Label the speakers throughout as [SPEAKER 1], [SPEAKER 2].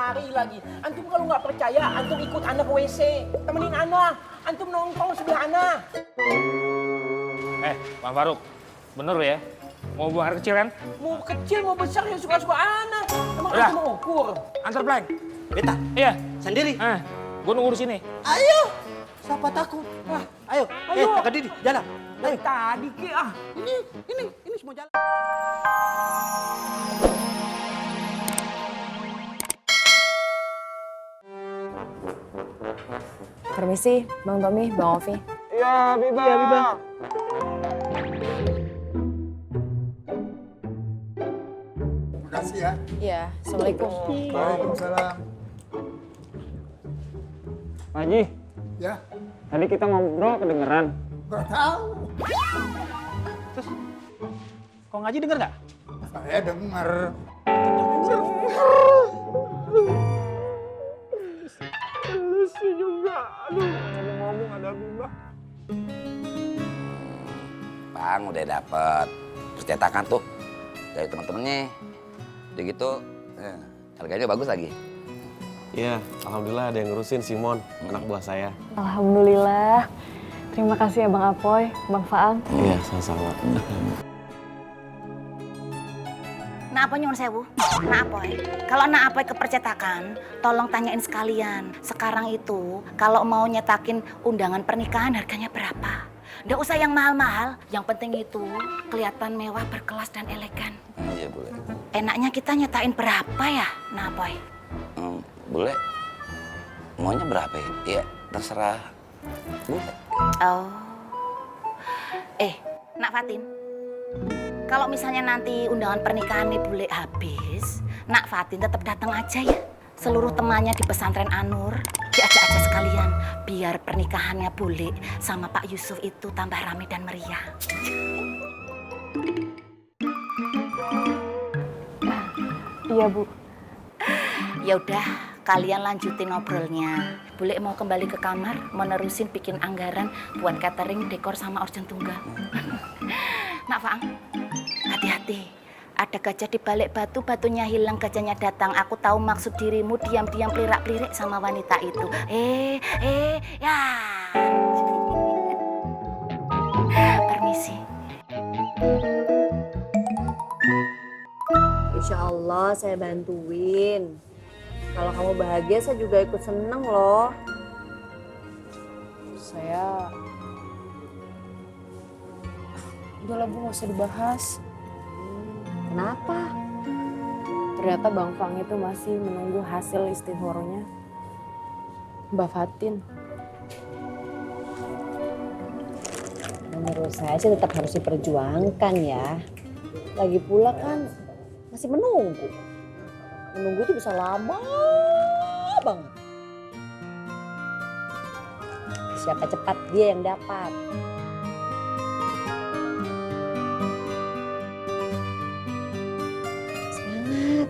[SPEAKER 1] hari lagi. Antum kalau nggak percaya, antum ikut Ana ke WC. Temenin Ana. Antum nongkrong sebelah Ana.
[SPEAKER 2] Bang Faruk, bener lo ya? Mau buang air kecil kan?
[SPEAKER 1] Mau kecil, mau besar ya suka-suka Ana. Emang
[SPEAKER 2] Udah.
[SPEAKER 1] antum mau ukur?
[SPEAKER 2] Antar blank.
[SPEAKER 3] Beta,
[SPEAKER 2] Iya.
[SPEAKER 3] sendiri.
[SPEAKER 2] Gue nunggu di sini.
[SPEAKER 3] Ayo, siapa takut? Wah, ayo,
[SPEAKER 1] Ayo.
[SPEAKER 3] kakak Didi, jalan. Ayo.
[SPEAKER 1] Dari tadi ke ah.
[SPEAKER 3] Ini semua jalan.
[SPEAKER 4] Permisi, Bang Tommy, Bang Ovi.
[SPEAKER 2] Iya, Biba. Iya, Biba.
[SPEAKER 5] Makasih ya.
[SPEAKER 4] Iya, Assalamualaikum.
[SPEAKER 5] Waalaikumsalam.
[SPEAKER 6] Pak Haji,
[SPEAKER 5] Ya,
[SPEAKER 6] tadi kita ngobrol kedengeran.
[SPEAKER 5] nggak tahu.
[SPEAKER 3] Kok ngaji denger nggak?
[SPEAKER 5] Saya dengar.
[SPEAKER 7] Bang udah dapet percetakan tuh dari teman-temannya. Udah gitu, harganya bagus lagi.
[SPEAKER 8] Iya, alhamdulillah ada yang ngurusin Simon, anak buah saya.
[SPEAKER 4] Alhamdulillah. Terima kasih ya Bang Apoy, Bang Faang.
[SPEAKER 8] Iya, sama-sama.
[SPEAKER 9] Nah apa nyuwun sewu? Nah apa? Kalau nah apa ke percetakan, tolong tanyain sekalian. Sekarang itu kalau mau nyetakin undangan pernikahan harganya berapa? Nggak usah yang mahal-mahal, yang penting itu kelihatan mewah, berkelas dan elegan.
[SPEAKER 7] Iya boleh.
[SPEAKER 9] Enaknya kita nyetain berapa ya, nah apa?
[SPEAKER 7] Boleh. Maunya berapa ya? Iya, terserah. Boleh.
[SPEAKER 9] Oh, Nak Fatin. Kalau misalnya nanti undangan pernikahan nih bule habis, Nak Fatin tetap datang aja ya. Seluruh temannya di pesantren Anur diajak aja sekalian, biar pernikahannya bule sama Pak Yusuf itu tambah ramai dan meriah.
[SPEAKER 4] Iya Bu.
[SPEAKER 9] Ya udah, kalian lanjutin ngobrolnya. Bule mau kembali ke kamar, mau nerusin bikin anggaran buat catering, dekor sama organ tunggal. Nak Faang, hati-hati. Ada gajah di balik batu, batunya hilang, gajahnya datang. Aku tahu maksud dirimu, diam-diam pelirak-pelirik sama wanita itu. Ya. Permisi.
[SPEAKER 4] Insya Allah saya bantuin. Kalau kamu bahagia, saya juga ikut seneng loh. Saya... Udahlah Bu, nggak usah dibahas. Kenapa? Ternyata Bang Fang itu masih menunggu hasil istihoronya Mbak Fatin. Menurut saya sih tetap harus diperjuangkan ya. Lagi pula kan masih menunggu. Menunggu itu bisa lama banget. Siapa cepat dia yang dapat. Semangat.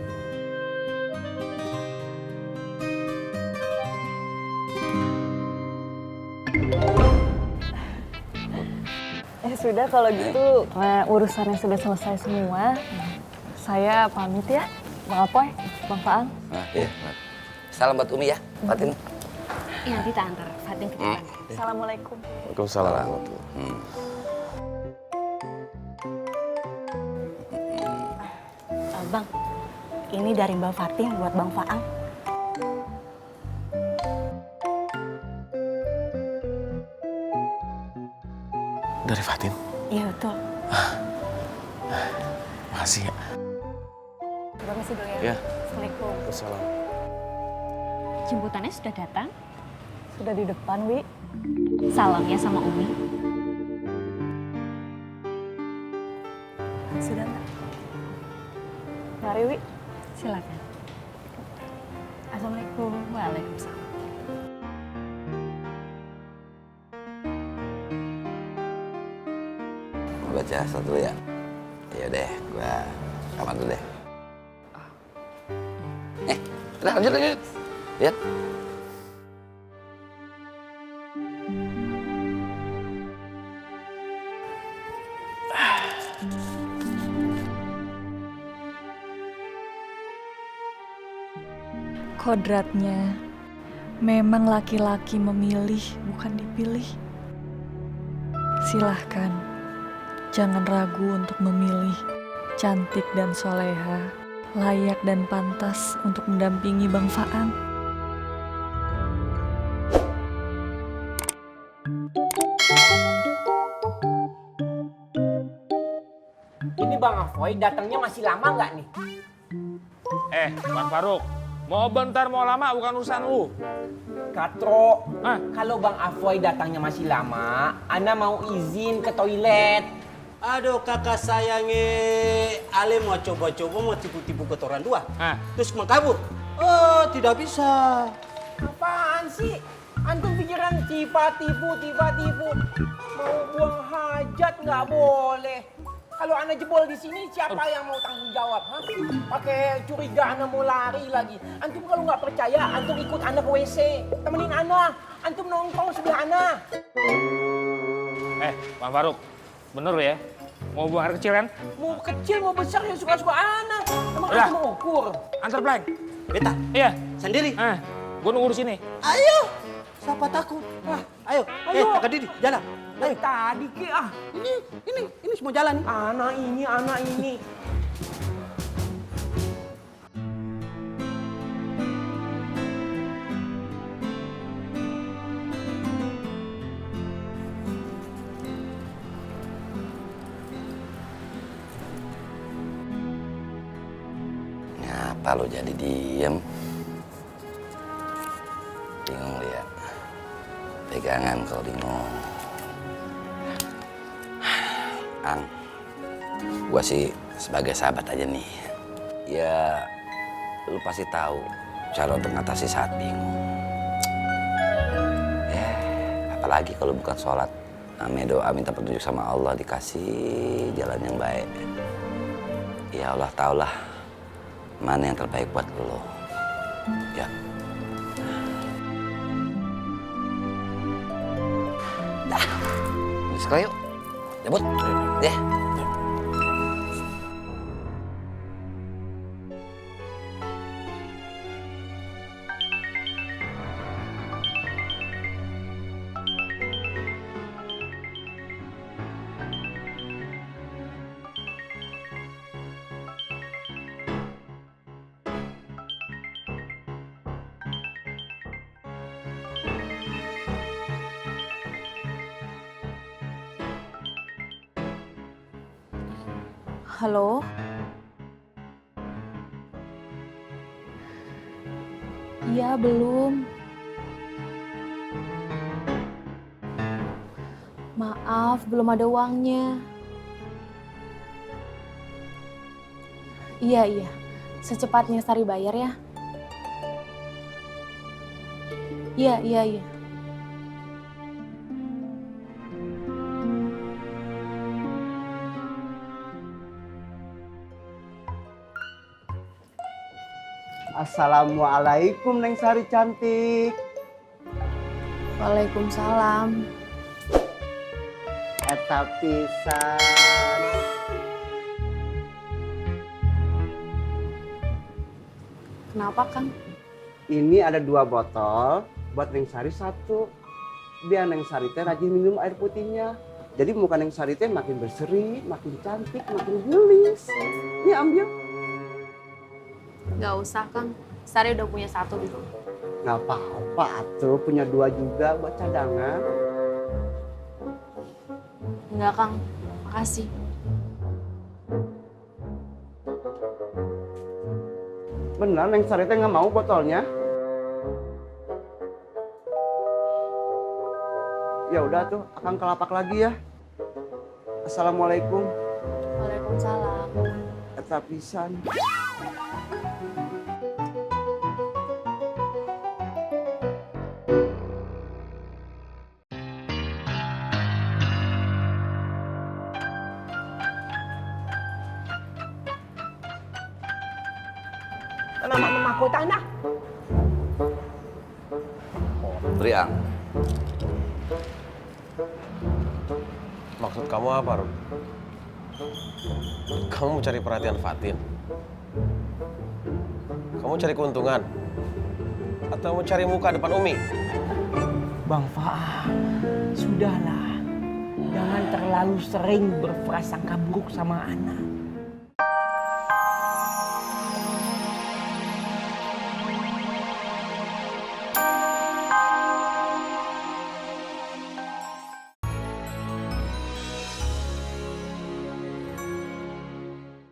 [SPEAKER 4] Ya sudah kalau gitu, urusannya sudah selesai semua. Saya pamit ya, Bang Apoy, Bang Faang.
[SPEAKER 7] Nah, iya. Salam buat Umi ya, Fatin.
[SPEAKER 9] Ya, nanti tak antar Fatin ke depan.
[SPEAKER 4] Assalamualaikum.
[SPEAKER 8] Waalaikumsalam.
[SPEAKER 9] Bang, ini dari Mbak Fatin buat Bang Faang.
[SPEAKER 8] Dari Fatin?
[SPEAKER 9] Iya betul.
[SPEAKER 8] Makasih ya.
[SPEAKER 4] Permisi dulu ya.
[SPEAKER 8] Ya.
[SPEAKER 4] Assalamualaikum.
[SPEAKER 8] Waalaikumsalam.
[SPEAKER 9] Jemputannya sudah datang.
[SPEAKER 4] Sudah di depan, Wi.
[SPEAKER 9] Salam ya sama Umi.
[SPEAKER 4] Sudah enggak? Mari, Wi.
[SPEAKER 9] Silakan.
[SPEAKER 4] Assalamualaikum.
[SPEAKER 9] Waalaikumsalam.
[SPEAKER 7] Mau baca surat dulu ya? Ya deh, gua kamar dulu deh. Udah lanjut. Lihat.
[SPEAKER 10] Kodratnya, memang laki-laki memilih bukan dipilih. Silahkan, jangan ragu untuk memilih. Cantik dan soleha, layak dan pantas untuk mendampingi Bang Faang.
[SPEAKER 1] Ini Bang Afoy datangnya masih lama nggak nih?
[SPEAKER 2] Bang Faruk, mau bentar mau lama bukan urusan lu.
[SPEAKER 1] Katro,
[SPEAKER 2] Ah.
[SPEAKER 1] kalau Bang Afoy datangnya masih lama, Ana mau izin ke toilet.
[SPEAKER 3] Aduh kakak sayange, Ale mau coba-coba mau tipu-tipu kotoran dua. Terus mau kabur. Oh, tidak bisa.
[SPEAKER 1] Apaan sih? Antum pikiran tiba-tipu. Mau buang hajat nggak boleh. Kalau Ana jebol di sini, siapa yang mau tanggung jawab? Hah? Pakai curiga Ana mau lari lagi. Antum kalau nggak percaya, antum ikut Ana ke WC. Temenin Ana. Antum nongkrong sebelah Ana.
[SPEAKER 2] Bang Faruk, bener lu ya? Mau buang air kecil kan?
[SPEAKER 1] Mau kecil, mau besar, ya suka-suka Ana. Emang
[SPEAKER 2] Udah.
[SPEAKER 1] antum mau ukur?
[SPEAKER 2] Antar plank.
[SPEAKER 3] Beta,
[SPEAKER 2] Iya.
[SPEAKER 3] sendiri.
[SPEAKER 2] Gue nunggu di sini.
[SPEAKER 3] Ayo, siapa takut? Wah, ayo. Kakak Didi, jalan.
[SPEAKER 1] Dari tadi ke
[SPEAKER 3] Ini semua jalan nih.
[SPEAKER 1] anak ini.
[SPEAKER 7] Ngapa lo jadi diem? Bingung liat. Pegangan kalau bingung. Ang, gua sih sebagai sahabat aja nih. Ya, lu pasti tahu cara untuk mengatasi saat bingung. Apalagi kalau bukan sholat. Ame doa minta petunjuk sama Allah, dikasih jalan yang baik. Ya Allah taulah mana yang terbaik buat lo. Ya. Dah. Sekolah yuk. Cabut. Ya.
[SPEAKER 10] Halo? Iya, belum. Maaf, belum ada uangnya. Iya. Secepatnya Sari bayar ya. Iya.
[SPEAKER 3] Assalamualaikum Neng Sari cantik.
[SPEAKER 10] Waalaikumsalam.
[SPEAKER 3] Eta pisan.
[SPEAKER 10] Kenapa, Kang?
[SPEAKER 3] Ini ada 2 botol, buat Neng Sari 1. Biar Neng Sari teh rajin minum air putihnya. Jadi muka Neng Sari teh makin berseri, makin cantik, makin gelis. Ini ambil.
[SPEAKER 10] Gak usah, Kang. Sari udah punya 1 di rumah.
[SPEAKER 3] Nggak apa-apa, atuh punya 2 juga buat cadangan.
[SPEAKER 10] Enggak, Kang. Makasih.
[SPEAKER 3] Benar, Neng Sari teh nggak mau botolnya? Ya udah tuh, akang ke lapak lagi ya. Assalamualaikum.
[SPEAKER 10] Waalaikumsalam.
[SPEAKER 3] Eta pisan.
[SPEAKER 1] Nama mahkota Anda.
[SPEAKER 7] Beri Ang.
[SPEAKER 8] Maksud kamu apa, Rum? Kamu mau cari perhatian Fatin? Kamu cari keuntungan? Atau mau cari muka depan Umi?
[SPEAKER 1] Bang Faang, sudahlah. Jangan terlalu sering berprasangka buruk sama anak.